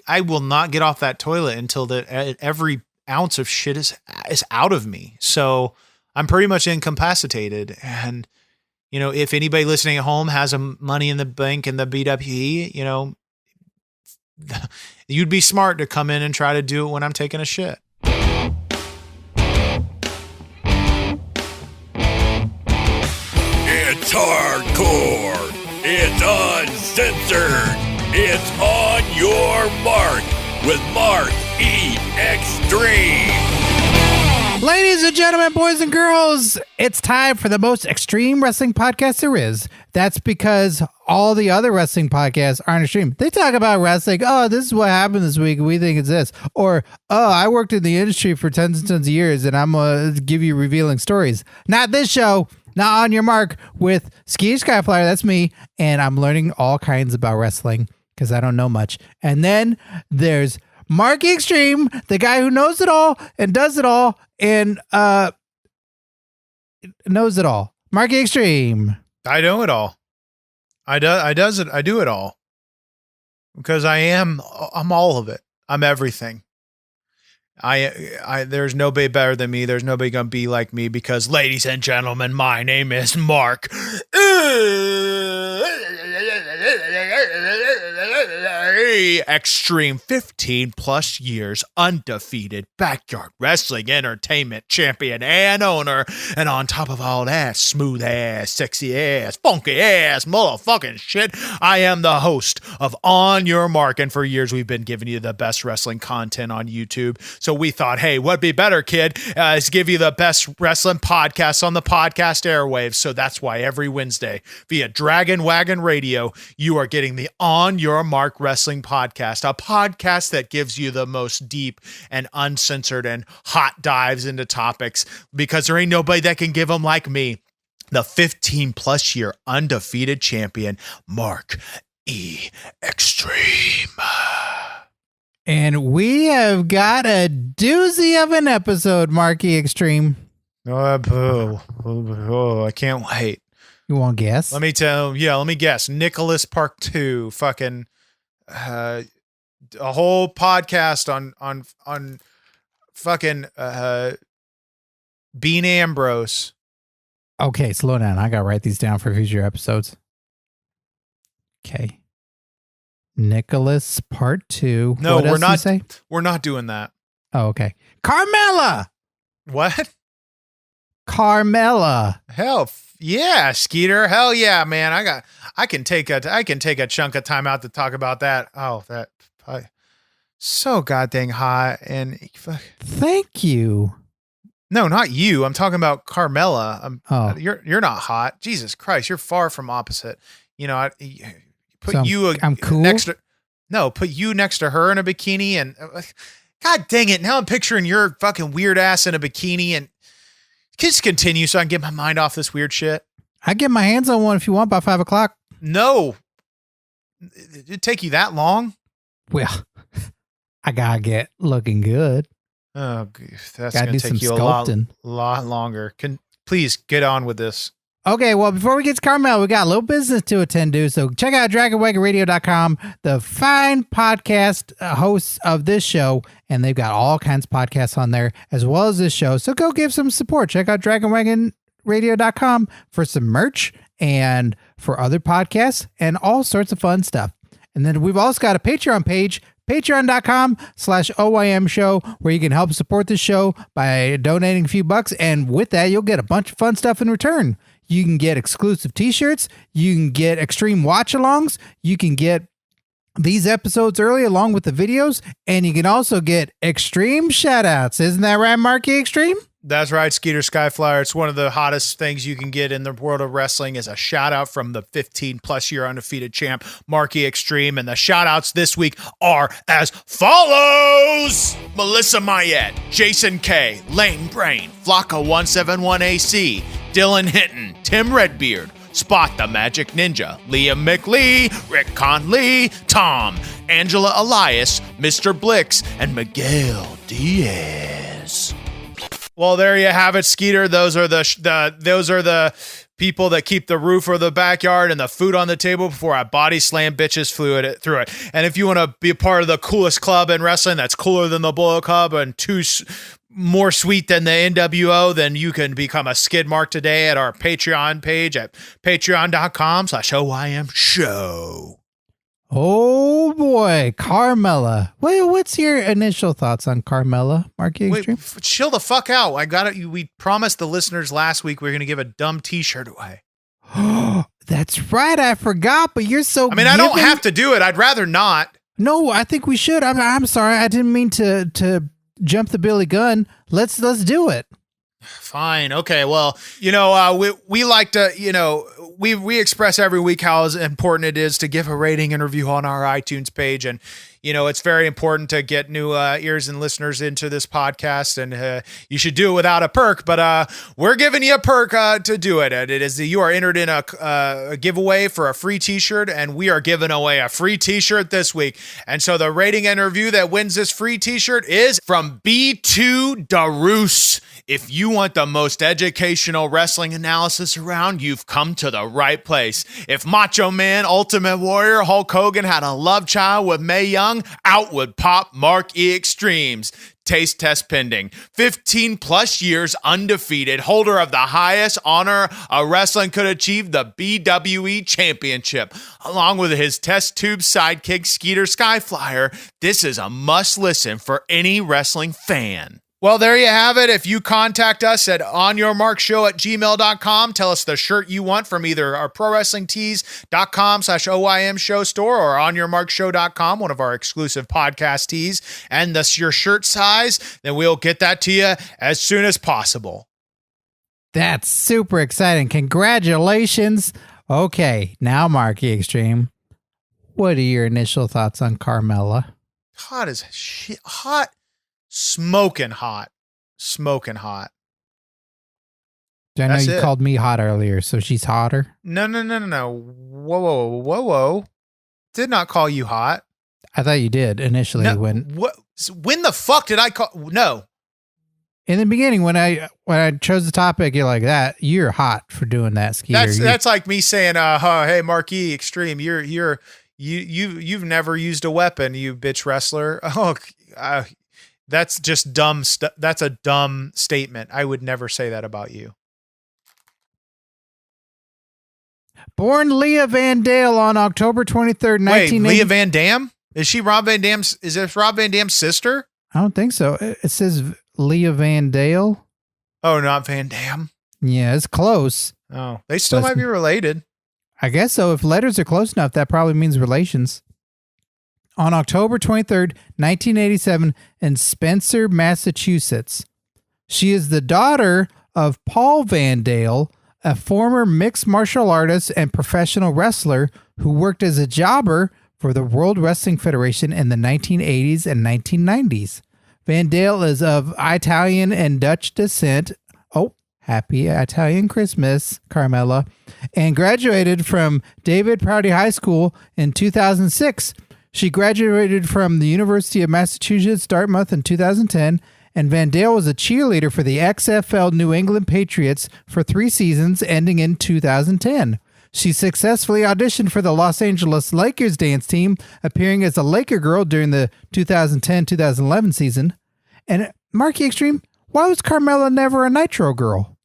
I will not get off that toilet until every ounce of shit is out of me. So I'm pretty much incapacitated. And, you know, if anybody listening at home has money in the bank and the BWE, you know, you'd be smart to come in and try to do it when I'm taking a shit. It's hardcore. It's uncensored. It's On Your Mark with Mark E. Xtreme. Ladies and gentlemen, boys and girls, it's time for the most extreme wrestling podcast there is. That's because all the other wrestling podcasts aren't extreme. They talk about wrestling. Oh, this is what happened this week. We think it's this. Or, oh, I worked in the industry for tons and tons of years, and I'm going to give you revealing stories. Not this show. Not On Your Mark with Skeeter Skyflyer. That's me. And I'm learning all kinds about wrestling because I don't know much. And then there's Mark Xtreme, the guy who knows it all and does it all and knows it all. Mark Xtreme. I know it all. I do it all. Because I'm all of it. I'm everything. There's nobody better than me. There's nobody gonna be like me because, ladies and gentlemen, my name is Mark. Xtreme, 15 plus years, undefeated backyard wrestling entertainment champion and owner. And on top of all that, smooth ass, sexy ass, funky ass, motherfucking shit, I am the host of On Your Mark. And for years, we've been giving you the best wrestling content on YouTube. So we thought, hey, what'd be better, kid, is give you the best wrestling podcast on the podcast airwaves. So that's why every Wednesday via Dragon Wagon Radio, you are getting the On Your Mark Wrestling Podcast, a podcast that gives you the most deep and uncensored and hot dives into topics because there ain't nobody that can give them like me, the 15 plus year undefeated champion, Mark E. Xtreme. And we have got a doozy of an episode, Marky Xtreme. Oh, I can't wait. You want to guess? Let me guess. Nicholas Park 2, fucking a whole podcast on fucking Bean Ambrose. Okay, slow down. I got to write these down for future episodes. Okay. Nicholas Part 2. No, what we're else not. did you say? We're not doing that. Oh, okay. Carmella. What? Carmella. Hell yeah, Skeeter. Hell yeah, man. I can take a chunk of time out to talk about that. Oh, that so goddamn hot and Thank you. No, not you. I'm talking about Carmella. Oh. You're not hot. Jesus Christ, you're far from opposite. You know, I'm cool. Put you next to her in a bikini and God dang it. Now I'm picturing your fucking weird ass in a bikini and just continue so I can get my mind off this weird shit. I get my hands on one if you want by 5 o'clock. No, it'd take you that long. Well, I gotta get looking good. Oh, that's gotta going to take you sculpting. a lot longer. Please get on with this. Okay, well, before we get to Carmel, we got a little business to attend to. So check out DragonWagonRadio.com, the fine podcast hosts of this show, and they've got all kinds of podcasts on there, as well as this show. So go give some support. Check out DragonWagonRadio.com for some merch and for other podcasts and all sorts of fun stuff. And then we've also got a Patreon page, patreon.com/OYM show, where you can help support the show by donating a few bucks. And with that, you'll get a bunch of fun stuff in return. You can get exclusive t-shirts. You can get extreme watch-alongs. You can get these episodes early along with the videos. And you can also get extreme shout-outs. Isn't that right, Marky Xtreme? That's right, Skeeter Skyflyer. It's one of the hottest things you can get in the world of wrestling is a shout-out from the 15-plus year undefeated champ, Marky Xtreme. And the shout-outs this week are as follows. Melissa Mayette, Jason K, Lane Brain, Flocka171AC, Dylan Hinton, Tim Redbeard, Spot the Magic Ninja, Liam McLee, Rick Conley, Tom, Angela Elias, Mr. Blix, and Miguel Diaz. Well, there you have it, Skeeter. Those are the people that keep the roof of the backyard and the food on the table before I body slam bitches through it. And if you want to be a part of the coolest club in wrestling, that's cooler than the Bullet Club and more sweet than the NWO, then you can become a skid mark today at our Patreon page at patreon.com/OYM show. Oh boy, Carmella. Wait, what's your initial thoughts on Carmella, Marky Extreme? Chill the fuck out. I got it. We promised the listeners last week we were going to give a dumb t-shirt away. That's right. I forgot, but you're so I mean, I don't have to do it. I'd rather not. No, I think we should. I'm sorry. I didn't mean to jump the Billy gun. Let's do it. Fine. Okay. Well, we like to, we express every week how important it is to give a rating and review on our iTunes page. And, it's very important to get new ears and listeners into this podcast. And you should do it without a perk, but we're giving you a perk to do it. And it is you are entered in a giveaway for a free t-shirt, and we are giving away a free t-shirt this week. And so the rating and review that wins this free t-shirt is from B2 Darus. If you want the most educational wrestling analysis around, you've come to the right place. If Macho Man, Ultimate Warrior, Hulk Hogan had a love child with Mae Young, out would pop Mark E. Extremes. Taste test pending. 15 plus years undefeated, holder of the highest honor a wrestling could achieve, the BWE Championship. Along with his test tube sidekick, Skeeter Skyflyer, this is a must listen for any wrestling fan. Well, there you have it. If you contact us at OnYourMarkShow@gmail.com, tell us the shirt you want from either our ProWrestlingTees.com/OYM show store or OnYourMarkShow.com, one of our exclusive podcast tees, and your shirt size, then we'll get that to you as soon as possible. That's super exciting. Congratulations. Okay, now Marky Extreme, what are your initial thoughts on Carmella? Hot as shit. Hot. Smoking hot. I know you called me hot earlier, so she's hotter? No. Whoa. Did not call you hot. I thought you did initially. No, when the fuck did I call? No. In the beginning, when I chose the topic, you're like, that you're hot for doing that, Skeeter. That's like me saying, hey, Marquis Extreme, you've never used a weapon, you bitch wrestler. That's just dumb stuff. That's a dumb statement. I would never say that about you. Born Leah Van Dale on October 23rd, 1980. Wait, Leah Van Dam? Is this Rob Van Dam's sister? I don't think so. It says Leah Van Dale. Oh, not Van Dam? Yeah, it's close. Oh, they still might be related. I guess so. If letters are close enough, that probably means relations. On October 23rd, 1987, in Spencer, Massachusetts. She is the daughter of Paul Van Dale, a former mixed martial artist and professional wrestler who worked as a jobber for the World Wrestling Federation in the 1980s and 1990s. Van Dale is of Italian and Dutch descent. Oh, happy Italian Christmas, Carmella. And graduated from David Prouty High School in 2006. She graduated from the University of Massachusetts, Dartmouth in 2010, and Van Dale was a cheerleader for the XFL New England Patriots for 3 seasons, ending in 2010. She successfully auditioned for the Los Angeles Lakers dance team, appearing as a Laker girl during the 2010-2011 season. And Marky Extreme, why was Carmella never a Nitro girl?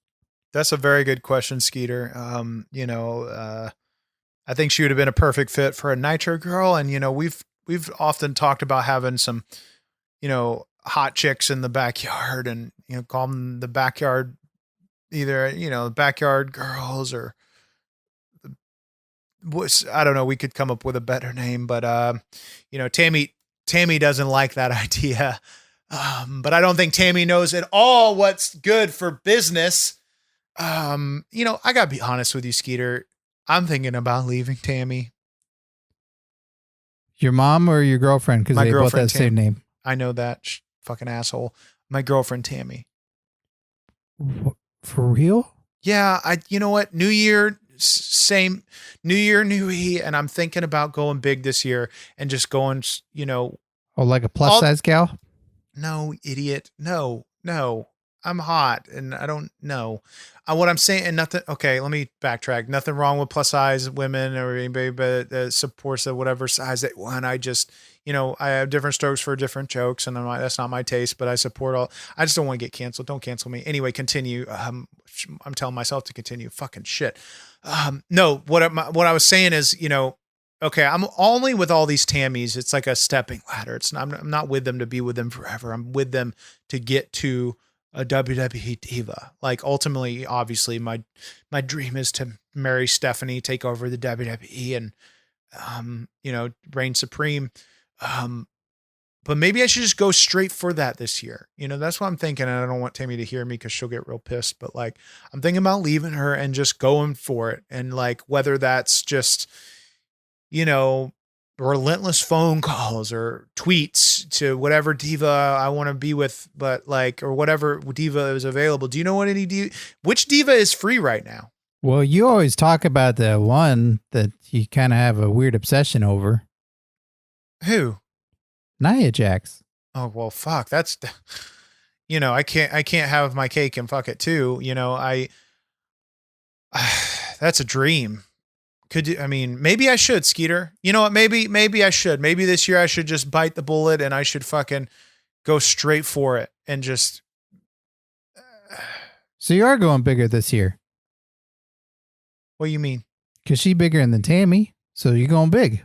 That's a very good question, Skeeter. I think she would have been a perfect fit for a Nitro girl. And, we've often talked about having some, hot chicks in the backyard and, call them the backyard, either, backyard girls or I don't know. We could come up with a better name, but, Tammy doesn't like that idea. But I don't think Tammy knows at all what's good for business. I gotta be honest with you, Skeeter. I'm thinking about leaving Tammy. Your mom or your girlfriend? Because they both have the same name. I know that. Fucking asshole. My girlfriend, Tammy. For real? Yeah. You know what? New Year, same. New Year, new me. And I'm thinking about going big this year and just going, Oh, like a plus size gal? No, idiot. No. I'm hot and I don't know. What I'm saying, and nothing. Okay, let me backtrack. Nothing wrong with plus size women or anybody that supports of whatever size they want. I just, I have different strokes for different jokes, and that's not my taste. But I support all. I just don't want to get canceled. Don't cancel me. Anyway, continue. I'm telling myself to continue. Fucking shit. No, what I was saying is, okay, I'm only with all these Tammys. It's like a stepping ladder. I'm not with them to be with them forever. I'm with them to get to a WWE diva. Like ultimately, obviously, my dream is to marry Stephanie, take over the WWE, and reign supreme. But maybe I should just go straight for that this year. That's what I'm thinking. And I don't want Tammy to hear me because she'll get real pissed. But like, I'm thinking about leaving her and just going for it. And like, whether that's just, relentless phone calls or tweets to whatever diva I want to be with, but like, or whatever diva is available. Do you know which diva is free right now? Well, you always talk about the one that you kind of have a weird obsession over. Who? Nia Jax. Oh, well, fuck. That's, I can't have my cake and fuck it too. That's a dream. Maybe I should, Skeeter. You know what? Maybe I should. Maybe this year I should just bite the bullet and I should fucking go straight for it and just. So you are going bigger this year. What do you mean? Because she's bigger than Tammy. So you're going big.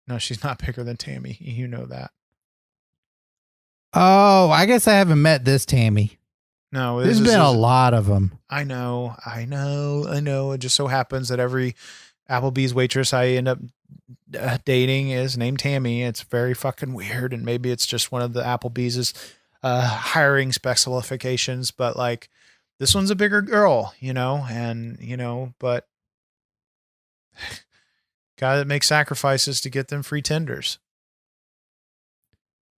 No, she's not bigger than Tammy. You know that. Oh, I guess I haven't met this Tammy. No, there's been a lot of them. I know. It just so happens that every Applebee's waitress I end up dating is named Tammy. It's very fucking weird. And maybe it's just one of the Applebee's hiring specifications, but like this one's a bigger girl, but gotta make sacrifices to get them free tenders.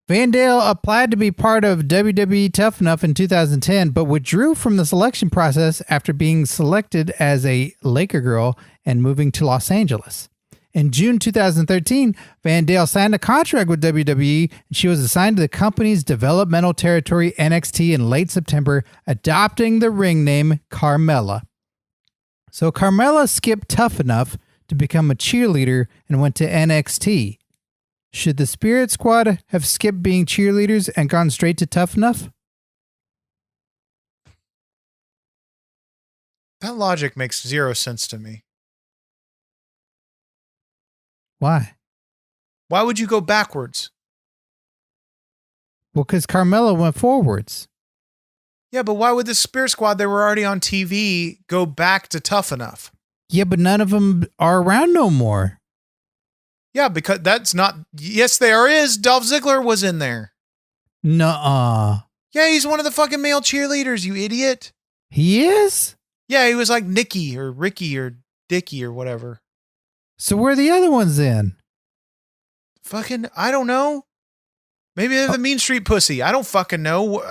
Van Dale applied to be part of WWE Tough Enough in 2010, but withdrew from the selection process after being selected as a Laker girl and moving to Los Angeles. In June 2013, Van Dale signed a contract with WWE, and she was assigned to the company's developmental territory NXT in late September, adopting the ring name Carmella. So Carmella skipped Tough Enough to become a cheerleader and went to NXT. Should the Spirit Squad have skipped being cheerleaders and gone straight to Tough Enough? That logic makes zero sense to me. Why? Why would you go backwards? Well, because Carmella went forwards. Yeah, but why would the Spirit Squad, they were already on TV, go back to Tough Enough? Yeah, but none of them are around no more. Yeah, because that's not... Yes, there is. Dolph Ziggler was in there. Nuh-uh. Yeah, he's one of the fucking male cheerleaders, you idiot. He is? Yeah, he was like Nikki or Ricky or Dickie or whatever. So where are the other ones in? Fucking, I don't know. Maybe they're the Mean Street Pussy. I don't fucking know.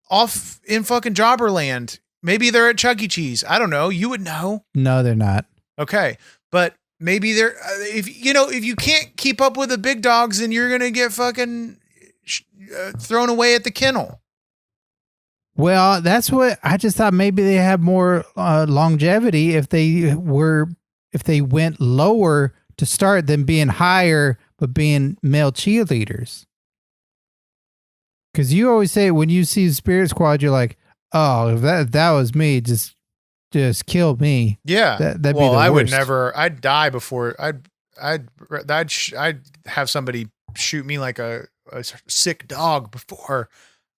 Off in fucking Jobberland. Maybe they're at Chuck E. Cheese. I don't know. You would know. No, they're not. Okay, but... Maybe they're, if you can't keep up with the big dogs, then you're going to get fucking thrown away at the kennel. Well, that's what I just thought. Maybe they have more longevity if they went lower to start than being higher, but being male cheerleaders. Because you always say when you see Spirit Squad, you're like, oh, if that was me, just kill me. Yeah. That'd be the I would worst. never, I'd die before I'd have somebody shoot me like a sick dog before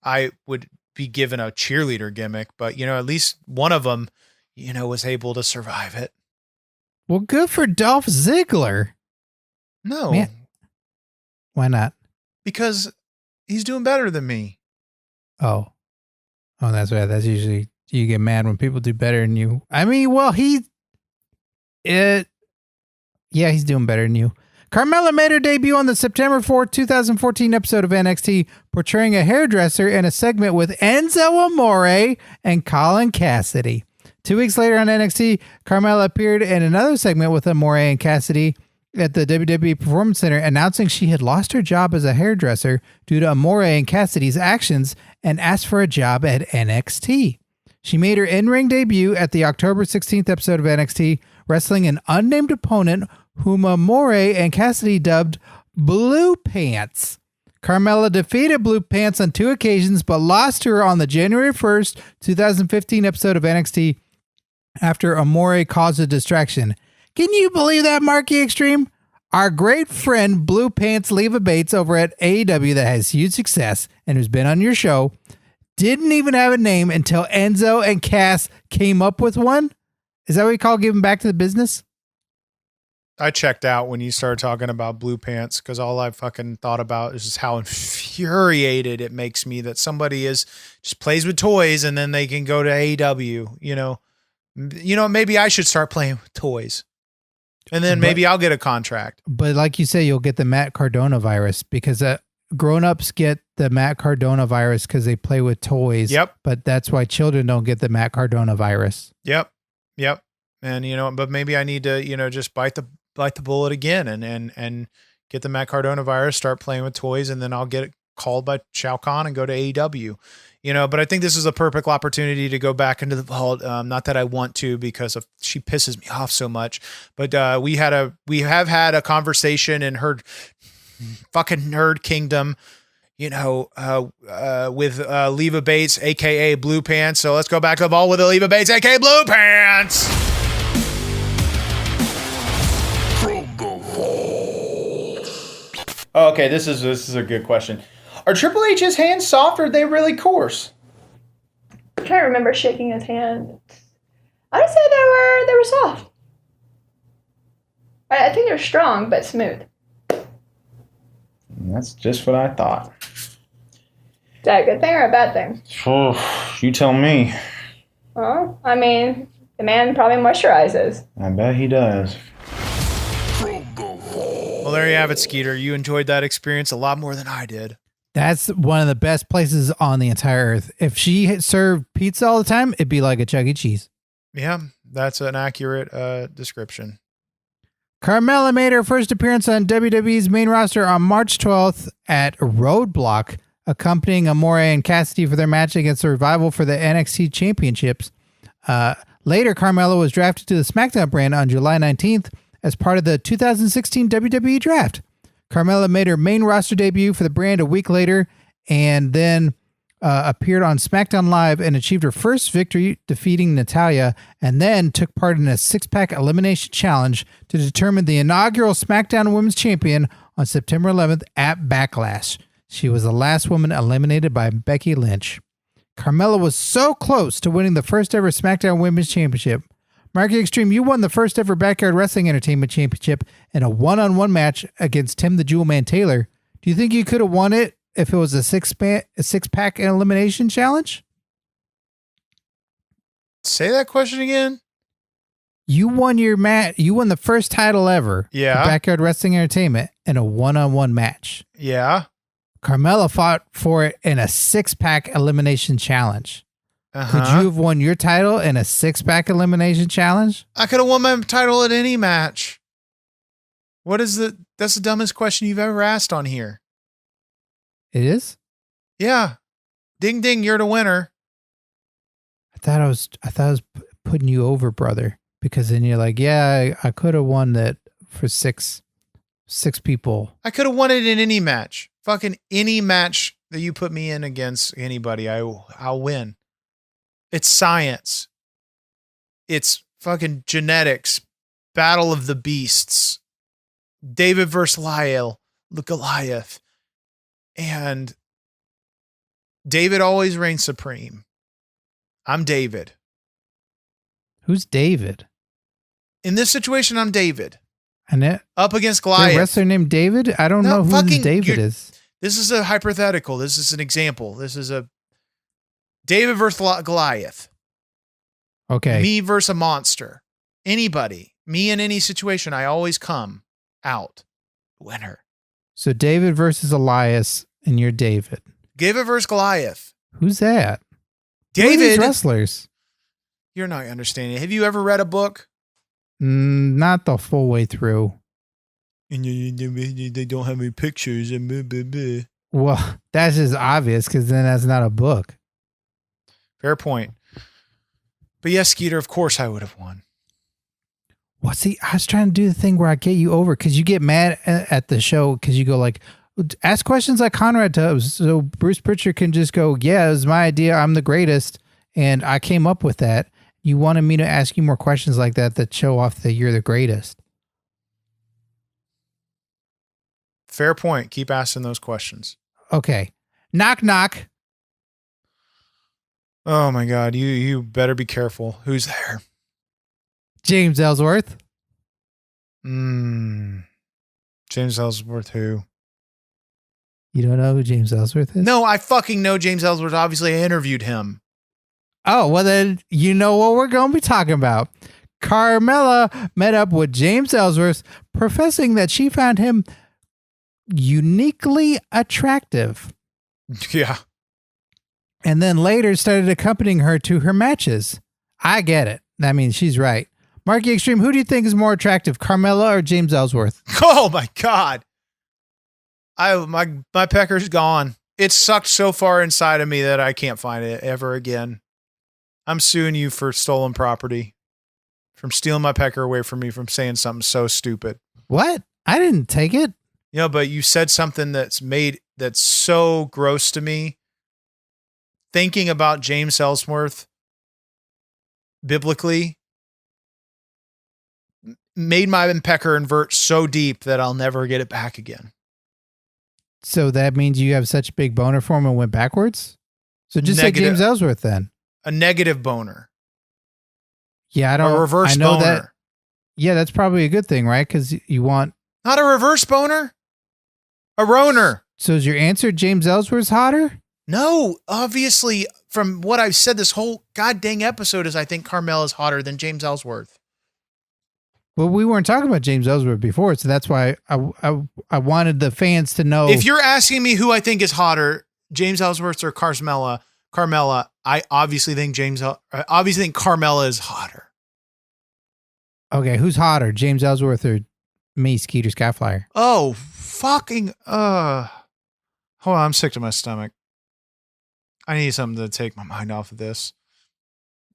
I would be given a cheerleader gimmick. But, at least one of them, was able to survive it. Well, good for Dolph Ziggler. No. Man. Why not? Because he's doing better than me. Oh, that's right. That's usually... You get mad when people do better than you. I mean, well, he's doing better than you. Carmella made her debut on the September 4th, 2014 episode of NXT, portraying a hairdresser in a segment with Enzo Amore and Colin Cassidy. 2 weeks later on NXT, Carmella appeared in another segment with Amore and Cassidy at the WWE Performance Center announcing she had lost her job as a hairdresser due to Amore and Cassidy's actions and asked for a job at NXT. She made her in-ring debut at the October 16th episode of NXT, wrestling an unnamed opponent whom Amore and Cassidy dubbed Blue Pants. Carmella defeated Blue Pants on 2 occasions, but lost to her on the January 1st, 2015 episode of NXT after Amore caused a distraction. Can you believe that, Marky Xtreme? Our great friend Blue Pants Leva Bates over at AEW that has huge success and who's been on your show didn't even have a name until Enzo and Cass came up with one? Is that what you call giving back to the business? I checked out when you started talking about Blue Pants because all I fucking thought about is just how infuriated it makes me that somebody just plays with toys and then they can go to AEW. You know, maybe I should start playing with toys, and then maybe I'll get a contract. But like you say, you'll get the Matt Cardona virus because grown-ups get the Matt Cardona virus because they play with toys. Yep. But that's why children don't get the Matt Cardona virus. Yep. And but maybe I need to just bite the bullet again and get the Matt Cardona virus, start playing with toys, and then I'll get called by Shao Kahn and go to AEW. But I think this is a perfect opportunity to go back into the vault. Not that I want to, because she pisses me off so much, but we have had a conversation in her fucking nerd kingdom, with Leva Bates, aka Blue Pants. So let's go back to the vault with Leva Bates, aka Blue Pants. Okay, this is a good question. Are Triple H's hands soft or are they really coarse? I'm trying to remember shaking his hand. I would say they were soft. I think they're strong but smooth. That's just what I thought. Is that a good thing or a bad thing? You tell me. Well, I mean, the man probably moisturizes. I bet he does. Well, there you have it, Skeeter. You enjoyed that experience a lot more than I did. That's one of the best places on the entire earth. If she had served pizza all the time, it'd be like a Chuck E. Cheese. Yeah, that's an accurate description. Carmella made her first appearance on WWE's main roster on March 12th at Roadblock, accompanying Amore and Cassidy for their match against the Revival for the NXT Championships. Later, Carmella was drafted to the Smackdown brand on July 19th as part of the 2016 WWE Draft. Carmella made her main roster debut for the brand a week later and then appeared on SmackDown Live and achieved her first victory, defeating Natalya, and then took part in a six-pack elimination challenge to determine the inaugural SmackDown Women's Champion on September 11th at Backlash. She was the last woman eliminated by Becky Lynch. Carmella was so close to winning the first ever SmackDown Women's Championship. Marky Xtreme, you won the first ever Backyard Wrestling Entertainment Championship in a one-on-one match against Tim the Jewel Man Taylor. Do you think you could have won it if it was a six-pack elimination challenge? Say that question again. You won your match. You won the first title ever. Yeah. For Backyard Wrestling Entertainment in a one-on-one match. Yeah. Carmella fought for it in a six-pack elimination challenge. Could you have won your title in a six-pack elimination challenge? I could have won my title at any match. That's the dumbest question you've ever asked on here. It is? Yeah. Ding ding, you're the winner. I thought I was putting you over, brother, because then you're like, yeah, I could have won that for six people. I could have won it in any match. Fucking any match that you put me in against anybody, I'll win. It's science. It's fucking genetics. Battle of the Beasts. David versus Goliath. And David always reigns supreme. I'm David. Who's David? In this situation, I'm David. And it up against a Goliath. wrestler named David? I don't know who this David is. This is a hypothetical. This is an example. This is a David versus Goliath. Okay. Me versus a monster. Anybody. Me in any situation, I always come out winner. So David versus Elias, and you're David. David versus Goliath. Who's that? David. Who are these wrestlers? You're not understanding. Have you ever read a book? Not the full way through. And they don't have any pictures. And blah, blah, blah. Well, that's just obvious because then that's not a book. Fair point. But yes, Skeeter, of course I would have won. Well, see, I was trying to do the thing where I get you over because you get mad at the show because you go like, ask questions like Conrad does. So Bruce Pritchard can just go, yeah, it was my idea. I'm the greatest. And I came up with that. You wanted me to ask you more questions like that show off that you're the greatest. Fair point. Keep asking those questions. Okay. Knock, knock. Oh my God. You better be careful. Who's there? James Ellsworth. James Ellsworth who? You don't know who James Ellsworth is? No, I fucking know James Ellsworth. Obviously, I interviewed him. Oh, well then you know what we're going to be talking about. Carmella met up with James Ellsworth, professing that she found him uniquely attractive. Yeah. And then later started accompanying her to her matches. I get it. I mean, she's right. Marky Xtreme, who do you think is more attractive, Carmella or James Ellsworth? Oh my God. My pecker's gone. It sucked so far inside of me that I can't find it ever again. I'm suing you for stolen property. From stealing my pecker away from me from saying something so stupid. What? I didn't take it. You know, but you said something that's so gross to me. Thinking about James Ellsworth biblically made my pecker invert so deep that I'll never get it back again. So that means you have such a big boner for him and went backwards? So just say James Ellsworth then. A negative boner. Yeah, I don't. A reverse I know boner. that. Yeah, that's probably a good thing, right? Because you want. Not a reverse boner. A roner. So is your answer James Ellsworth's hotter? No, obviously, from what I've said this whole goddamn episode is I think Carmella is hotter than James Ellsworth. Well, we weren't talking about James Ellsworth before, so that's why I wanted the fans to know. If you're asking me who I think is hotter, James Ellsworth or Carmella, I obviously think Carmella is hotter. Okay, who's hotter, James Ellsworth or me, Skeeter Skyflyer? Oh, fucking, hold on, I'm sick to my stomach. I need something to take my mind off of this.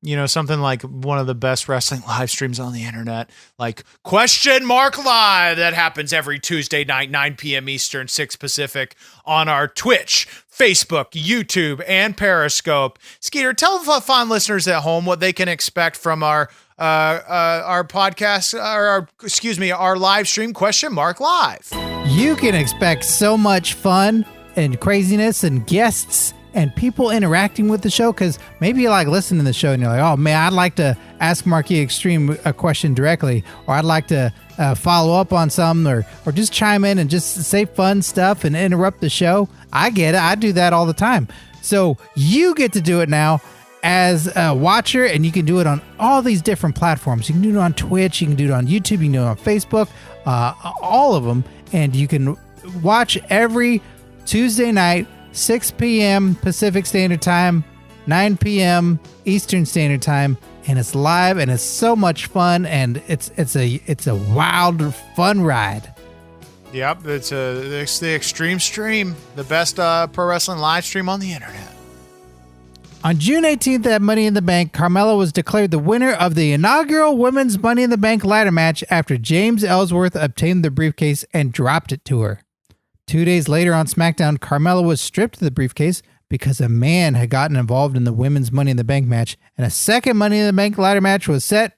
You know, something like one of the best wrestling live streams on the internet, like Question Mark Live, that happens every Tuesday night, 9 p.m. Eastern, 6 Pacific, on our Twitch, Facebook, YouTube, and Periscope. Skeeter, tell the fine listeners at home what they can expect from our podcast, our live stream, Question Mark Live. You can expect so much fun and craziness and guests and people interacting with the show, because maybe you like listening to the show and you're like, oh man, I'd like to ask Marky Xtreme a question directly, or I'd like to follow up on something, or just chime in and just say fun stuff and interrupt the show. I get it. I do that all the time. So you get to do it now as a watcher, and you can do it on all these different platforms. You can do it on Twitch, you can do it on YouTube, you can do it on Facebook, all of them, and you can watch every Tuesday night, 6 p.m. Pacific Standard Time, 9 p.m. Eastern Standard Time, and it's live, and it's so much fun, and it's a wild, fun ride. Yep, it's the Extreme Stream, the best pro wrestling live stream on the internet. On June 18th at Money in the Bank, Carmella was declared the winner of the inaugural Women's Money in the Bank ladder match after James Ellsworth obtained the briefcase and dropped it to her. 2 days later on SmackDown, Carmella was stripped of the briefcase because a man had gotten involved in the Women's Money in the Bank match, and a second Money in the Bank ladder match was set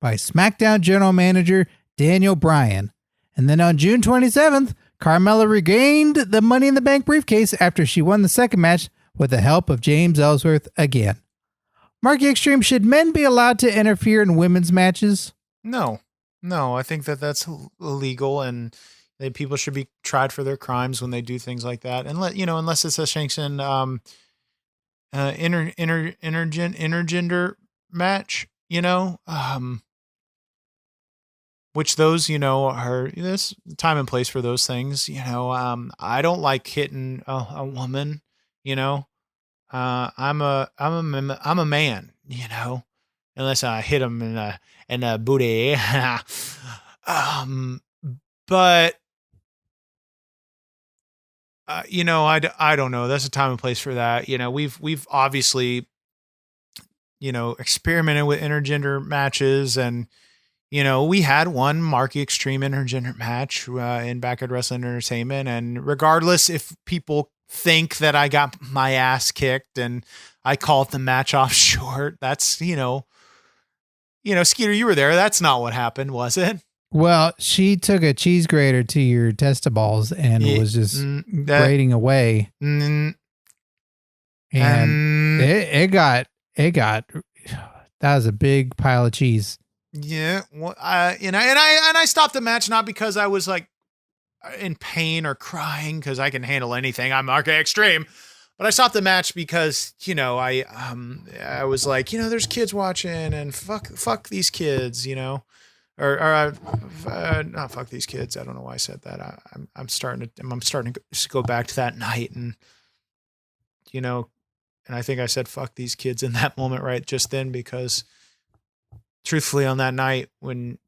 by SmackDown General Manager Daniel Bryan. And then on June 27th, Carmella regained the Money in the Bank briefcase after she won the second match with the help of James Ellsworth again. Marky Xtreme, should men be allowed to interfere in women's matches? No, I think that's illegal, and people should be tried for their crimes when they do things like that. And unless it's a sanctioned intergender match, which those, are this time and place for those things. I don't like hitting a woman. I'm a man. Unless I hit him in a booty. But I don't know. That's a time and place for that. We've obviously, experimented with intergender matches, and we had one Marky Xtreme intergender match in Backyard Wrestling Entertainment, and regardless if people think that I got my ass kicked and I called the match off short, that's Skeeter, you were there. That's not what happened, was it? Well, she took a cheese grater to your testicles and was just grating away. And it got, that was a big pile of cheese. Yeah. Well, I stopped the match, not because I was like in pain or crying, because I can handle anything. I'm Marky Xtreme. But I stopped the match because, I was like, there's kids watching, and fuck these kids, or not fuck these kids. I don't know why I said that. I'm starting to go back to that night, and and I think I said fuck these kids in that moment right just then, because truthfully on that night when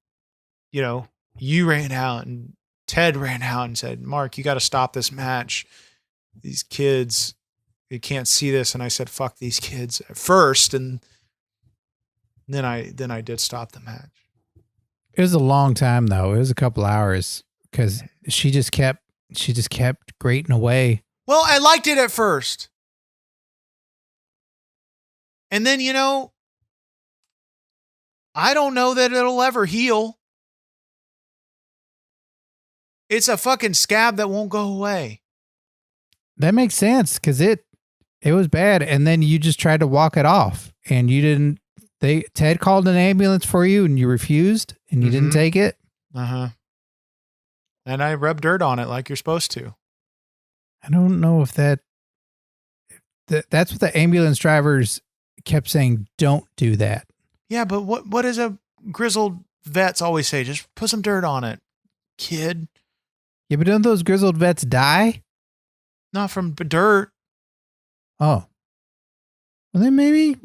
you ran out and Ted ran out and said, Mark, you got to stop this match. These kids, you can't see this, and I said fuck these kids at first, and then I did stop the match. It was a long time though. It was a couple hours because she just kept grating away. Well, I liked it at first. And then, I don't know that it'll ever heal. It's a fucking scab that won't go away. That makes sense because it was bad. And then you just tried to walk it off, and you didn't. Ted called an ambulance for you, and you refused, and you didn't take it. And I rubbed dirt on it like you're supposed to. I don't know if that's what the ambulance drivers kept saying. Don't do that. Yeah, but what does a grizzled vets always say? Just put some dirt on it, kid. Yeah, but don't those grizzled vets die? Not from dirt. Oh. Well, then maybe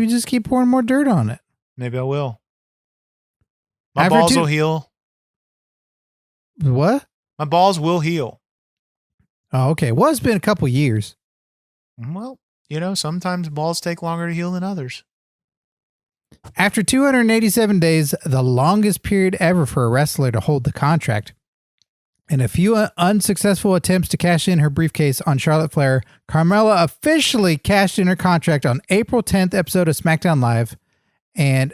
just keep pouring more dirt on it. Maybe I will. My balls will heal. What? My balls will heal. Oh, okay. Well, it's been a couple years. Well, sometimes balls take longer to heal than others. After 287 days, the longest period ever for a wrestler to hold the contract, and a few unsuccessful attempts to cash in her briefcase on Charlotte Flair, Carmella officially cashed in her contract on April 10th episode of SmackDown Live, and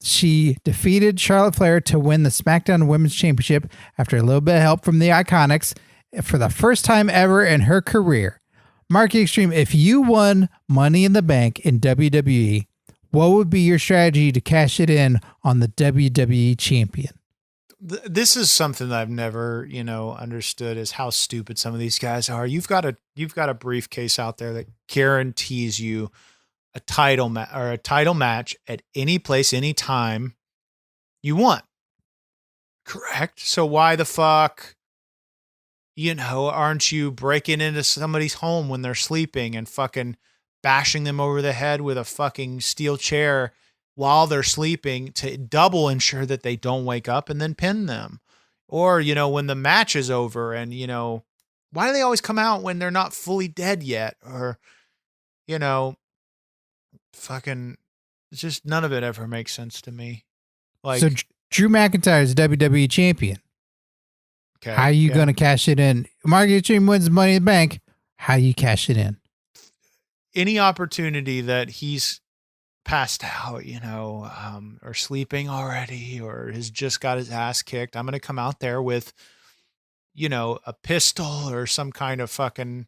she defeated Charlotte Flair to win the SmackDown Women's Championship after a little bit of help from the Iconics for the first time ever in her career. Marky Xtreme, if you won Money in the Bank in WWE, what would be your strategy to cash it in on the WWE champion? This is something that I've never, understood, is how stupid some of these guys are. You've got a briefcase out there that guarantees you a title match at any place, any time you want. Correct. So why the fuck, aren't you breaking into somebody's home when they're sleeping and fucking bashing them over the head with a fucking steel chair while they're sleeping to double ensure that they don't wake up, and then pin them? Or, when the match is over and, why do they always come out when they're not fully dead yet? Or, fucking, it's just none of it ever makes sense to me. Like, so Drew McIntyre is WWE champion. Okay, how are you going to cash it in? Marky Xtreme wins Money in the Bank. How you cash it in? Any opportunity that he's passed out, or sleeping already, or has just got his ass kicked, I'm going to come out there with, a pistol or some kind of fucking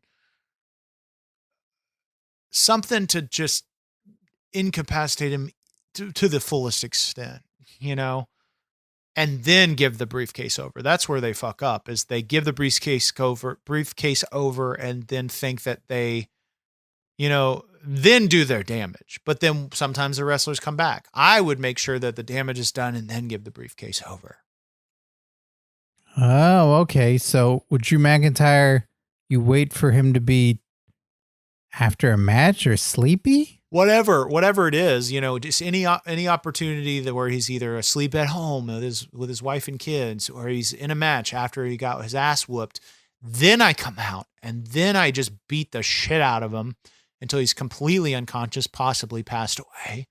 something to just incapacitate him to the fullest extent, and then give the briefcase over. That's where they fuck up, is they give the briefcase over and then think that they, then do their damage. But then sometimes the wrestlers come back. I would make sure that the damage is done and then give the briefcase over. Oh, okay. So with Drew McIntyre, you wait for him to be after a match or sleepy? whatever it is, just any opportunity that where he's either asleep at home with his wife and kids, or he's in a match after he got his ass whooped, then I come out and then I just beat the shit out of him until he's completely unconscious, possibly passed away.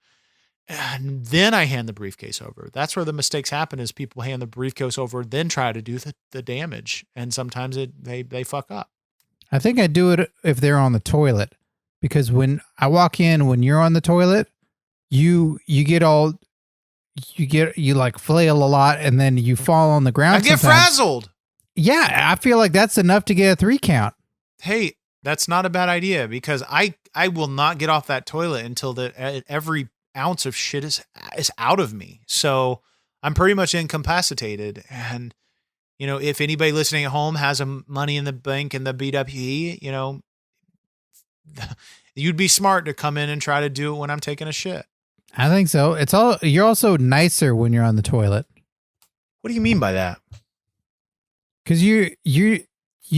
And then I hand the briefcase over. That's where the mistakes happen, is people hand the briefcase over, then try to do the damage. And sometimes they fuck up. I think I do it if they're on the toilet, because when I walk in, when you're on the toilet, you like flail a lot and then you fall on the ground. I get sometimes. frazzled. Yeah. I feel like that's enough to get a 3 count. Hey, that's not a bad idea, because I will not get off that toilet until every ounce of shit is out of me. So I'm pretty much incapacitated. And, if anybody listening at home has money in the bank and the BWE, you'd be smart to come in and try to do it when I'm taking a shit. I think so. You're also nicer when you're on the toilet. What do you mean by that? Because you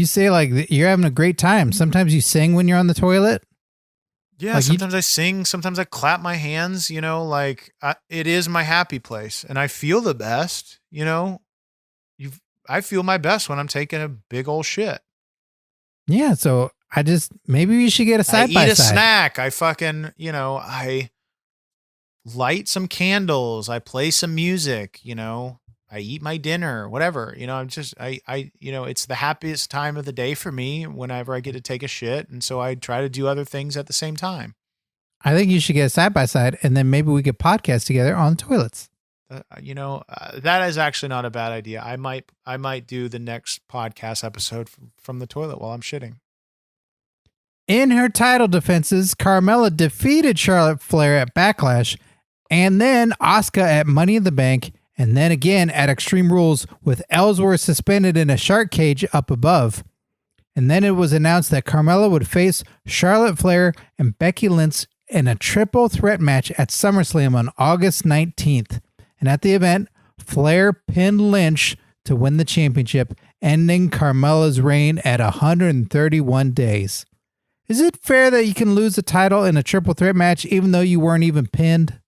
say like you're having a great time. Sometimes you sing when you're on the toilet. Yeah, like sometimes I sing, sometimes I clap my hands, it is my happy place and I feel the best, I feel my best when I'm taking a big old shit. Yeah, so maybe we should get a side by side. I eat a snack. I fucking, I light some candles. I play some music, I eat my dinner, whatever, it's the happiest time of the day for me whenever I get to take a shit. And so I try to do other things at the same time. I think you should get a side by side, and then maybe we could podcast together on the toilets. That is actually not a bad idea. I might do the next podcast episode from the toilet while I'm shitting. In her title defenses, Carmella defeated Charlotte Flair at Backlash, and then Asuka at Money in the Bank, and then again at Extreme Rules with Ellsworth suspended in a shark cage up above. And then it was announced that Carmella would face Charlotte Flair and Becky Lynch in a triple threat match at SummerSlam on August 19th. And at the event, Flair pinned Lynch to win the championship, ending Carmella's reign at 131 days. Is it fair that you can lose the title in a triple threat match even though you weren't even pinned?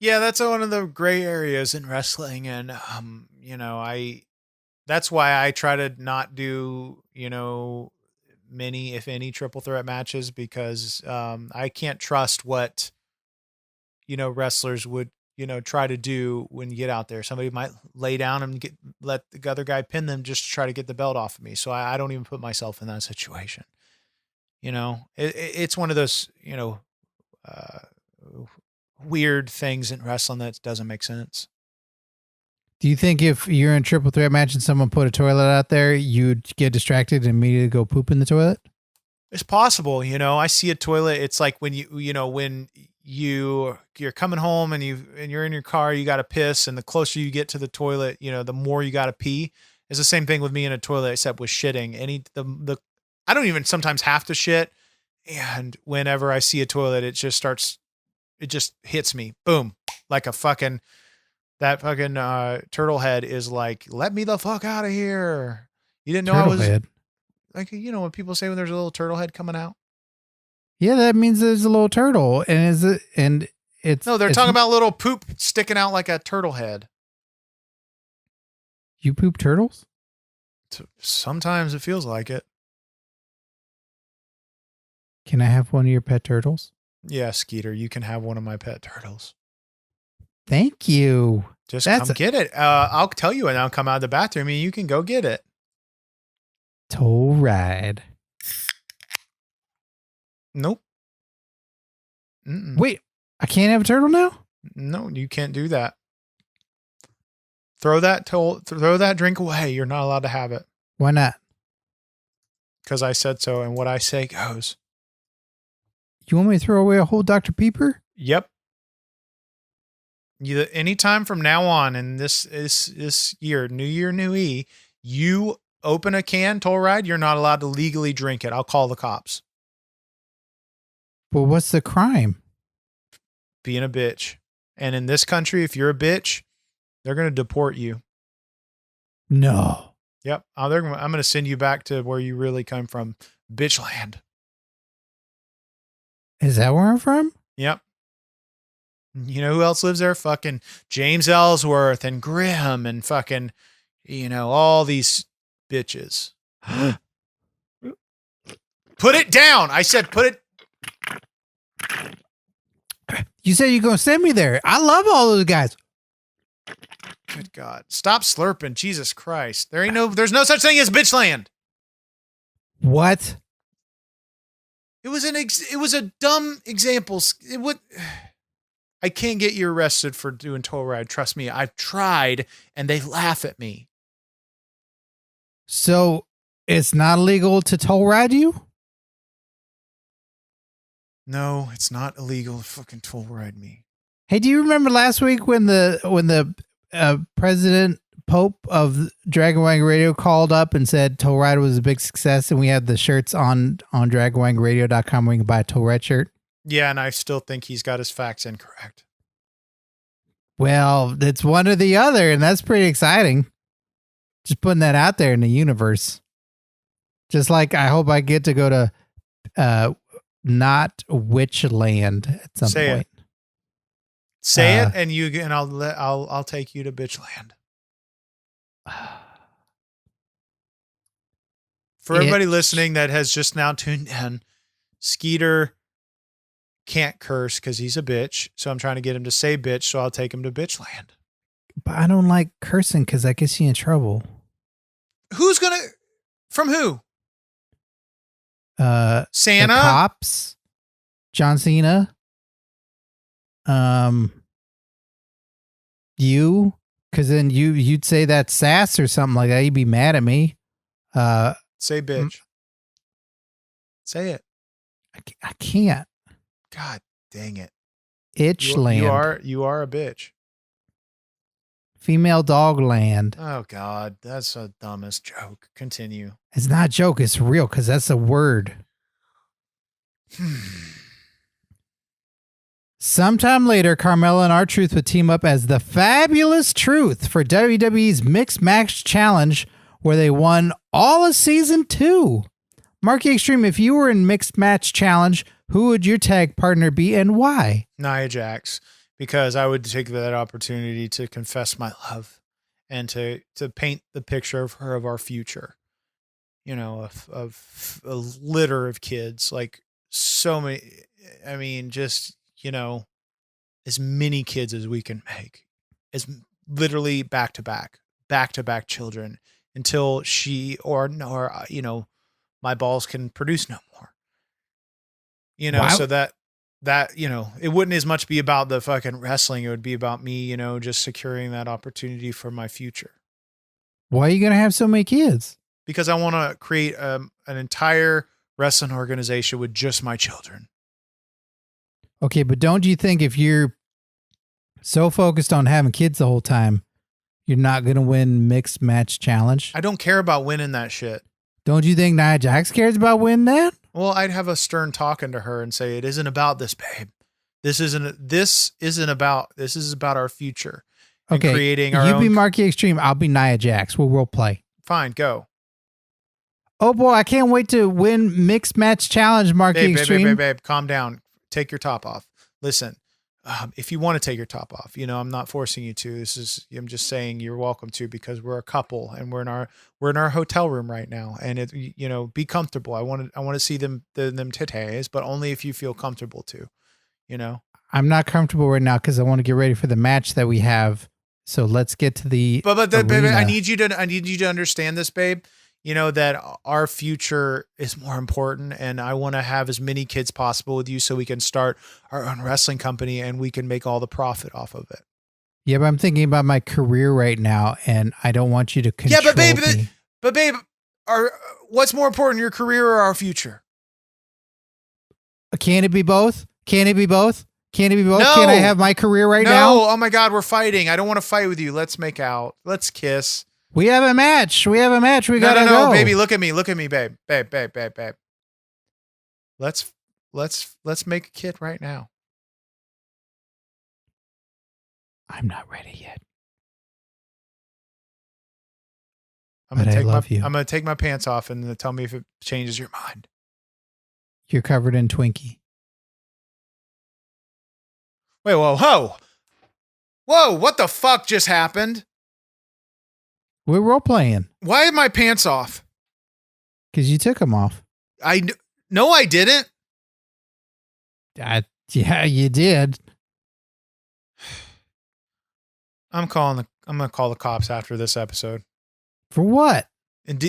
Yeah, that's one of the gray areas in wrestling. And, that's why I try to not do, many, if any, triple threat matches, because I can't trust what, wrestlers would, try to do when you get out there. Somebody might lay down and let the other guy pin them just to try to get the belt off of me. So I don't even put myself in that situation. It's one of those, weird things in wrestling that doesn't make sense. Do you think if you're in a triple threat match and someone put a toilet out there, you'd get distracted and immediately go poop in the toilet? It's possible. I see a toilet. It's like when when you're coming home and you're in your car, you got to piss, and the closer you get to the toilet, the more you got to pee. It's the same thing with me in a toilet, except with shitting. I don't even sometimes have to shit. And whenever I see a toilet, it just hits me. Boom. Like that fucking turtle head is like, let me the fuck out of here. You didn't know turtle I was head. Like, what people say when there's a little turtle head coming out. Yeah, that means there's a little turtle. And no, they're talking about little poop sticking out like a turtle head. You poop turtles? Sometimes it feels like it. Can I have one of your pet turtles? Yeah, Skeeter, you can have one of my pet turtles. Thank you. Just come get it. I'll tell you when I'll come out of the bathroom and you can go get it. Toll ride. Nope. Mm-mm. Wait, I can't have a turtle now? No, you can't do that. Throw that drink away. You're not allowed to have it. Why not? Because I said so, and what I say goes. You want me to throw away a whole Dr. Pepper? Yep. Anytime from now on in this year, New Year, New E, you open a can, toll ride, you're not allowed to legally drink it. I'll call the cops. Well, what's the crime? Being a bitch. And in this country, if you're a bitch, they're going to deport you. No. Yep. I'm going to send you back to where you really come from. Bitchland. Is that where I'm from? Yep. You know who else lives there? Fucking James Ellsworth and Grimm and fucking, all these bitches. Put it down. I said put it. You said you're going to send me there. I love all those guys. Good God. Stop slurping. Jesus Christ. There's no such thing as bitchland. What? It was a dumb example. I can't get you arrested for doing toll ride. Trust me. I've tried and they laugh at me. So it's not illegal to toll ride you? No, it's not illegal to fucking toll ride me. Hey, do you remember last week when the President Pope of Dragonwang Radio called up and said Toll Ride was a big success, and we had the shirts on DragonWangRadio.com where you can buy a Toll Ride shirt? Yeah, and I still think he's got his facts incorrect. Well, it's one or the other, and that's pretty exciting. Just putting that out there in the universe. Just like I hope I get to go to not Witchland at some point. Say it, and I'll take you to Bitchland. For everybody listening that has just now tuned in, Skeeter can't curse because he's a bitch. So I'm trying to get him to say bitch, so I'll take him to Bitchland. But I don't like cursing because that gets you in trouble. From who? Santa? The cops? John Cena? You? Because then you'd say that sass or something like that. You'd be mad at me. Say bitch. Say it. I can't. God dang it. Itchland. You are a bitch. Female dog land. Oh God, that's the dumbest joke. Continue. It's not a joke. It's real because that's a word. Sometime later, Carmella and R-Truth would team up as the Fabulous Truth for WWE's Mixed Match Challenge, where they won all of Season 2. Marky Xtreme, if you were in Mixed Match Challenge, who would your tag partner be and why? Nia Jax, because I would take that opportunity to confess my love and to paint the picture of her, of our future. Of a litter of kids, like so many. I mean, just, as many kids as we can make, as literally back to back children until she or my balls can produce no more. Wow. So that it wouldn't as much be about the fucking wrestling. It would be about me, just securing that opportunity for my future. Why are you going to have so many kids? Because I want to create an entire wrestling organization with just my children. Okay, but don't you think if you're so focused on having kids the whole time, you're not going to win Mixed Match Challenge? I don't care about winning that shit. Don't you think Nia Jax cares about winning that? Well, I'd have a stern talking to her and say, it isn't about this, babe. This is about our future. Okay. Creating our own. You be Marky Xtreme. I'll be Nia Jax. We'll role play. Fine, go. Oh boy, I can't wait to win Mixed Match Challenge, Marky Xtreme. Babe, calm down. Take your top off. Listen, if you want to take your top off, I'm not forcing you to. I'm just saying you're welcome to, because we're a couple and we're in our hotel room right now, and be comfortable. I want to see them titties, but only if you feel comfortable to. I'm not comfortable right now because I want to get ready for the match that we have. So let's get to the. But babe, I need you to understand this, babe. That our future is more important, and I want to have as many kids possible with you so we can start our own wrestling company and we can make all the profit off of it. Yeah, but I'm thinking about my career right now, and I don't want you to control me. But babe, what's more important, your career or our future? Can it be both? Can it be both? Can it be both? No. Can I have my career right now? No, oh my God, we're fighting. I don't want to fight with you. Let's make out. Let's kiss. We have a match. We gotta go. go. Baby, look at me, babe. Babe. Let's make a kid right now. I'm not ready yet. I'm gonna take my pants off and tell me if it changes your mind. You're covered in Twinkie. Wait, whoa. Whoa, what the fuck just happened? We're role playing Why are my pants off? because you took them off. No, I didn't. Yeah, you did. I'm gonna call the cops after this episode. For what? And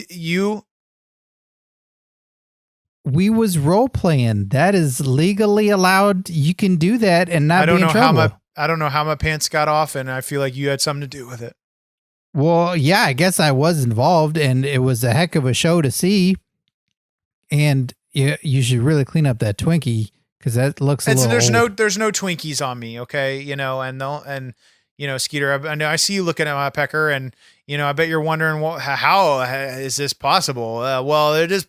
We was role playing. That is legally allowed. You can do that and not be in trouble. I don't know how my pants got off, and I feel like you had something to do with it. Well, yeah, I guess I was involved, and it was a heck of a show to see. And you should really clean up that Twinkie because that looks a little. There's no Twinkies on me, okay? Skeeter, I see you looking at my pecker, and I bet you're wondering how is this possible? Well, it is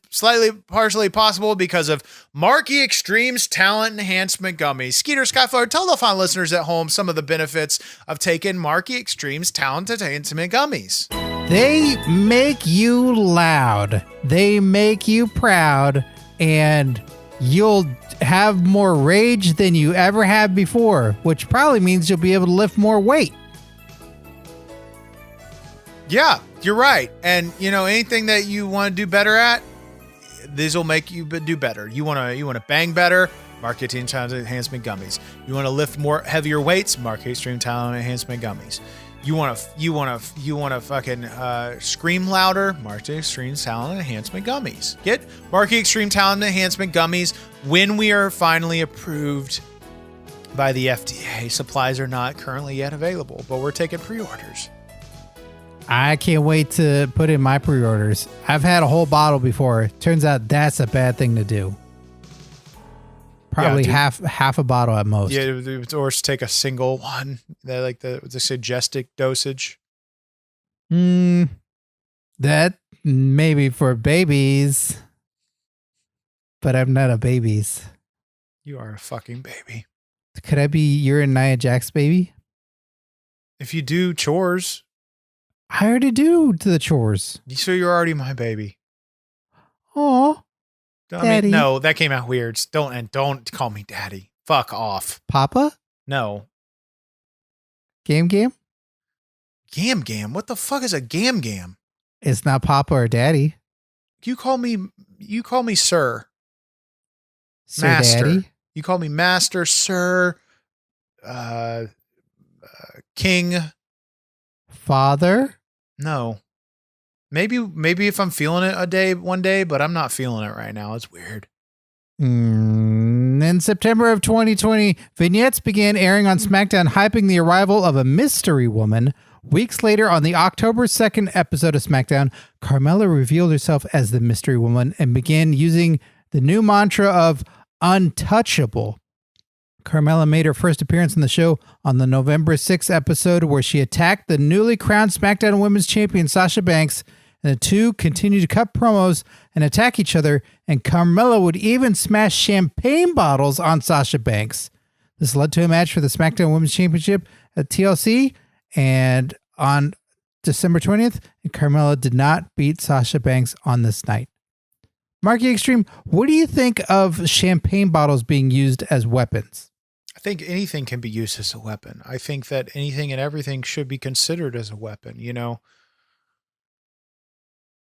partially possible because of Marky Xtreme's Talent Enhancement Gummies. Skeeter, Skyflyer, tell the fine listeners at home some of the benefits of taking Marky Xtreme's Talent Enhancement Gummies. They make you loud. They make you proud, and you'll have more rage than you ever have before, which probably means you'll be able to lift more weight. Yeah, you're right. And anything that you want to do better at, these will make you do better. You want to bang better, Marky Xtreme Talent Enhancement Gummies. You want to lift heavier weights, Marky Xtreme Talent Enhancement Gummies. You want to fucking scream louder, Marky Xtreme Talent Enhancement Gummies. Get Marky Xtreme Talent Enhancement Gummies when we are finally approved by the FDA. Supplies are not currently yet available, but we're taking pre-orders. I can't wait to put in my pre-orders. I've had a whole bottle before. Turns out that's a bad thing to do. Probably half a bottle at most. Yeah, or just take a single one. They like the suggested dosage. That maybe for babies, but I'm not a baby's. You are a fucking baby. Could I be your and Nia Jax baby? If you do chores, I already do to the chores. So you're already my baby. Oh, Daddy. No, that came out weird. Don't call me daddy. Fuck off. Papa? No. Gam? Gam? What the fuck is a gam? It's not Papa or Daddy. You call me sir. Sir Master. Daddy? You call me master, sir, king. Father? No. Maybe if I'm feeling it one day, but I'm not feeling it right now. It's weird. In September of 2020, vignettes began airing on Smackdown, hyping the arrival of a mystery woman. Weeks later, on the October 2nd episode of Smackdown, Carmella revealed herself as the mystery woman and began using the new mantra of untouchable. Carmella made her first appearance on the show on the November 6th episode, where she attacked the newly crowned SmackDown Women's Champion Sasha Banks, and the two continued to cut promos and attack each other, and Carmella would even smash champagne bottles on Sasha Banks. This led to a match for the SmackDown Women's Championship at TLC, and on December 20th, Carmella did not beat Sasha Banks on this night. Marky Xtreme, what do you think of champagne bottles being used as weapons? I think anything can be used as a weapon. I think that anything and everything should be considered as a weapon,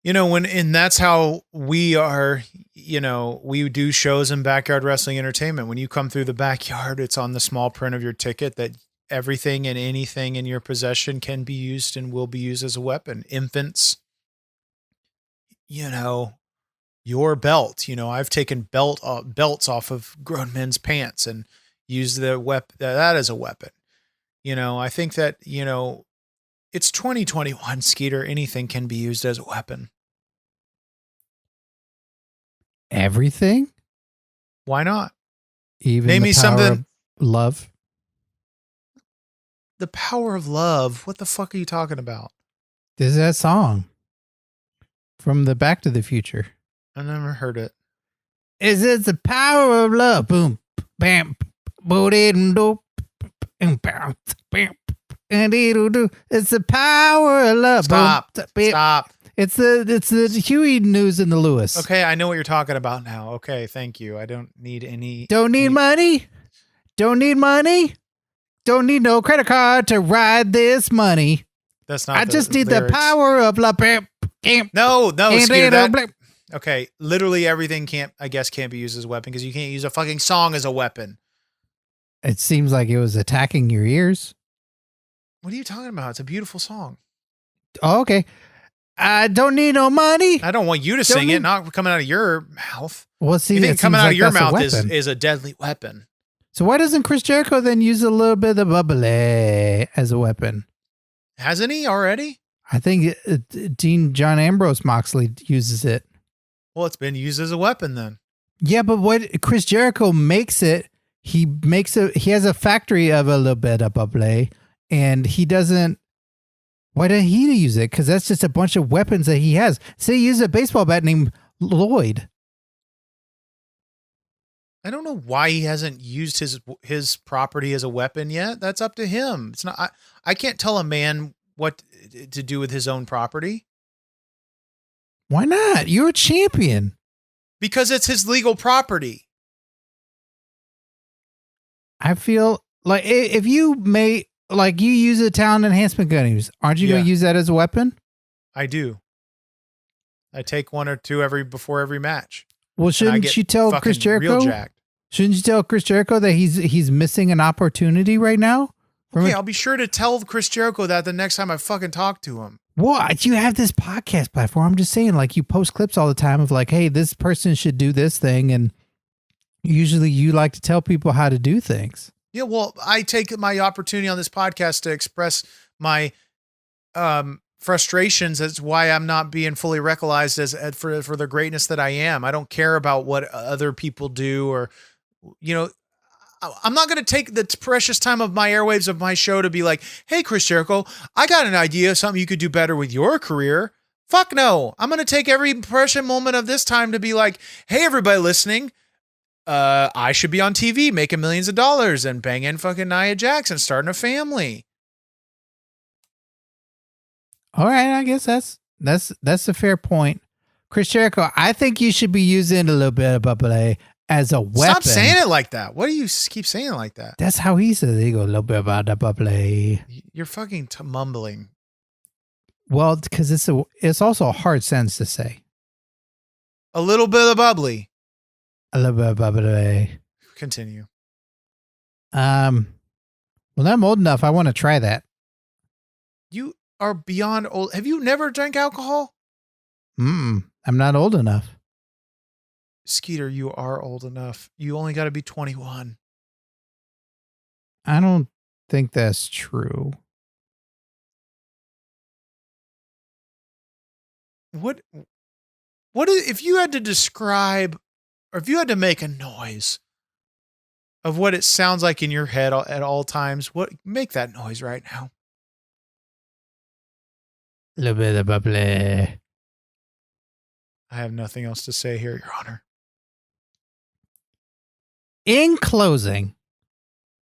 and that's how we are, we do shows in Backyard Wrestling Entertainment. When you come through the backyard, it's on the small print of your ticket that everything and anything in your possession can be used and will be used as a weapon. Infants, your belt, I've taken belts off of grown men's pants and used that as a weapon. I think that, it's 2021, Skeeter. Anything can be used as a weapon. Everything? Why not? Even Name the me power something. of love? The power of love. What the fuck are you talking about? There's that song from the Back to the Future. I never heard it. Is it the power of love? Boom, bam, bo-de-dum-do, bam, bam, and do. It's the power of love. Stop. Boom, Stop. It's the Huey News and the Lewis. Okay, I know what you're talking about now. Okay, thank you. I don't need any. Don't need money. Don't need money. Don't need no credit card to ride this money. That's not. I just need lyrics. the power of la pimp. No, Skeeter, that. Okay, literally everything can't be used as a weapon because you can't use a fucking song as a weapon. It seems like it was attacking your ears. What are you talking about? It's a beautiful song. Oh, okay. I don't need no money. I don't want you to sing it, not coming out of your mouth. Well, see, You think coming out of your mouth is is a deadly weapon. So why doesn't Chris Jericho then use a little bit of bubbly as a weapon? Hasn't he already? I think John Ambrose Moxley uses it. Well, it's been used as a weapon then. Yeah, but what Chris Jericho makes it, he has a factory of a little bit of bubbly, and he doesn't. Why didn't he use it? Because that's just a bunch of weapons that he has. Say he uses a baseball bat named Lloyd. I don't know why he hasn't used his property as a weapon yet. That's up to him. It's not. I can't tell a man what to do with his own property. Why not? You're a champion. Because it's his legal property. I feel like if you use a talent enhancement gun, aren't you going to use that as a weapon? I do. I take one or two before every match. Well, shouldn't you tell Chris Jericho? Shouldn't you tell Chris Jericho that he's missing an opportunity right now? Okay, I'll be sure to tell Chris Jericho that the next time I fucking talk to him. What? You have this podcast platform. I'm just saying, like, you post clips all the time of like, hey, this person should do this thing. And usually you like to tell people how to do things. Yeah, well, I take my opportunity on this podcast to express my frustrations. That's why I'm not being fully recognized for the greatness that I am. I don't care about what other people do or, I'm not going to take the precious time of my airwaves of my show to be like, hey, Chris Jericho, I got an idea of something you could do better with your career. Fuck no. I'm going to take every precious moment of this time to be like, hey, everybody listening, I should be on TV making millions of dollars and banging fucking Nia Jax and starting a family. All right. I guess that's a fair point. Chris Jericho, I think you should be using a little bit of bubbly as a weapon. Stop saying it like that. Why do you keep saying it like that? That's how he says it. He goes, a little bit about the bubbly. You're fucking mumbling. Well, because it's also a hard sentence to say. A little bit of bubbly. A little bit of bubbly. Continue. Well, I'm old enough. I want to try that. You are beyond old. Have you never drank alcohol? I'm not old enough. Skeeter, you are old enough. You only got to be 21. I don't think that's true. What if you had to describe, or if you had to make a noise of what it sounds like in your head at all times, make that noise right now. A little bit of bubbly. I have nothing else to say here, Your Honor. In closing,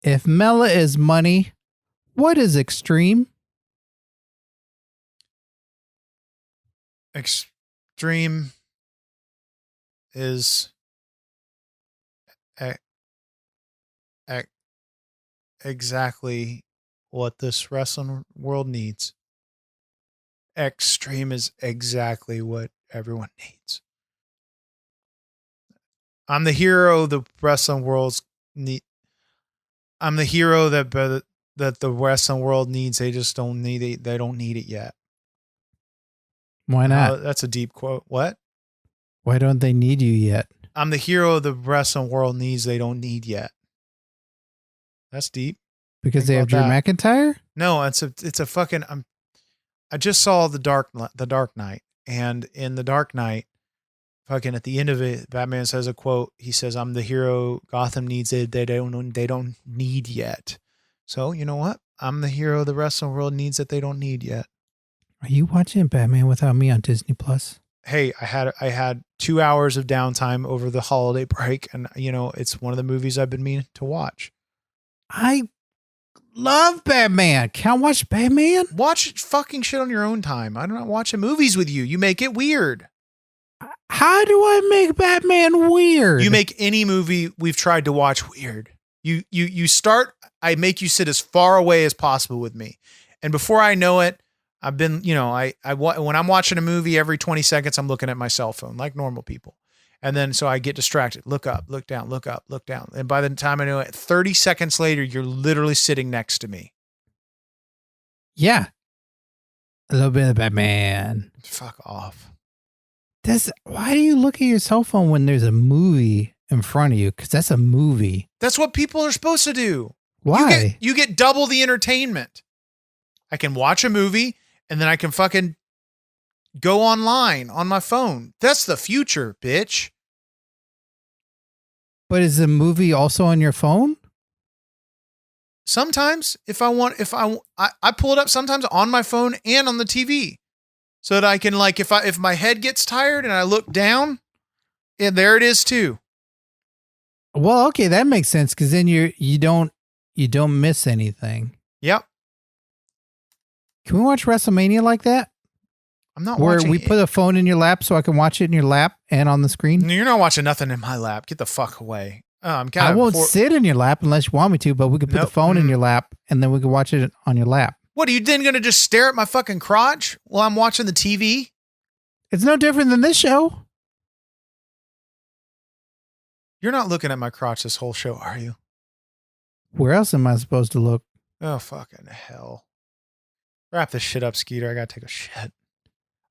if Mela is money, what is Xtreme? Xtreme is exactly what this wrestling world needs. Xtreme is exactly what everyone needs. I'm the hero the wrestling world's need. I'm the hero that the wrestling world needs. They just don't need it. They don't need it yet. Why not? That's a deep quote. What? Why don't they need you yet? I'm the hero the wrestling world needs. They don't need yet. That's deep. Because they have Drew McIntyre? No, it's a fucking. I just saw the Dark Knight, and in the Dark Knight, fucking at the end of it, Batman says a quote. He says, "I'm the hero Gotham needs it. They don't need yet." So you know what? I'm the hero the wrestling world needs that they don't need yet. Are you watching Batman Without Me on Disney Plus? Hey, I had 2 hours of downtime over the holiday break, and it's one of the movies I've been meaning to watch. I love Batman. Can I watch Batman? Watch fucking shit on your own time. I'm not watching movies with you. You make it weird. How do I make Batman weird? You make any movie we've tried to watch weird. You start, I make you sit as far away as possible with me. And before I know it, I've been, when I'm watching a movie, every 20 seconds, I'm looking at my cell phone like normal people. And then, so I get distracted, look up, look down, look up, look down. And by the time I know it, 30 seconds later, you're literally sitting next to me. Yeah. A little bit of Batman. Fuck off. Why do you look at your cell phone when there's a movie in front of you? Because that's a movie. That's what people are supposed to do. Why? You get double the entertainment. I can watch a movie and then I can fucking go online on my phone. That's the future, bitch. But is the movie also on your phone? Sometimes I pull it up sometimes on my phone and on the TV so that I can, like, if my head gets tired and I look down, and there it is too. Well, okay, that makes sense because then you don't miss anything. Yep. Can we watch WrestleMania like that? I'm not Where watching we put a phone in your lap so I can watch it in your lap and on the screen? You're not watching nothing in my lap. Get the fuck away. I won't sit in your lap unless you want me to, but we could put the phone in your lap and then we could watch it on your lap. What, are you then going to just stare at my fucking crotch while I'm watching the TV? It's no different than this show. You're not looking at my crotch this whole show, are you? Where else am I supposed to look? Oh, fucking hell. Wrap this shit up, Skeeter. I got to take a shit.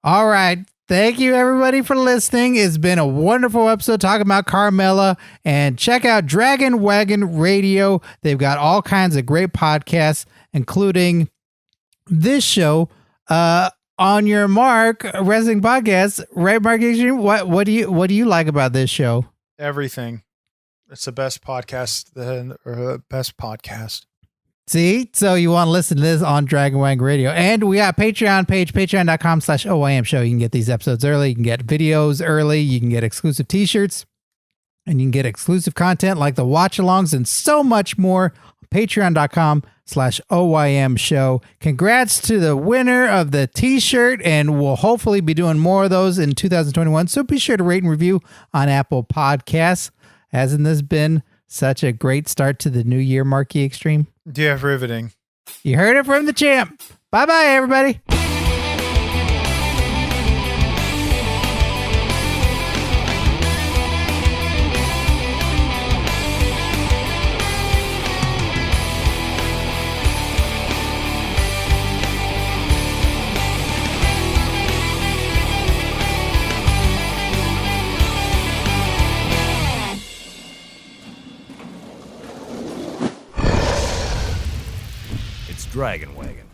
All right. Thank you, everybody, for listening. It's been a wonderful episode talking about Carmella. And check out Dragon Wagon Radio. They've got all kinds of great podcasts, including this show, On Your Mark Wrestling Podcast. Right, Mark Xtreme? What do you like about this show? Everything. It's the best podcast. Best podcast. See, so you want to listen to this on Dragon Wagon Radio. And we got a Patreon page, patreon.com/OYM show. You can get these episodes early. You can get videos early. You can get exclusive t-shirts. And you can get exclusive content like the watch-alongs and so much more. Patreon.com/OYM show. Congrats to the winner of the t-shirt. And we'll hopefully be doing more of those in 2021. So be sure to rate and review on Apple Podcasts. Hasn't this been such a great start to the new year, Marky Xtreme? Yeah, riveting. You heard it from the champ. Bye-bye, everybody. Dragon Wagon.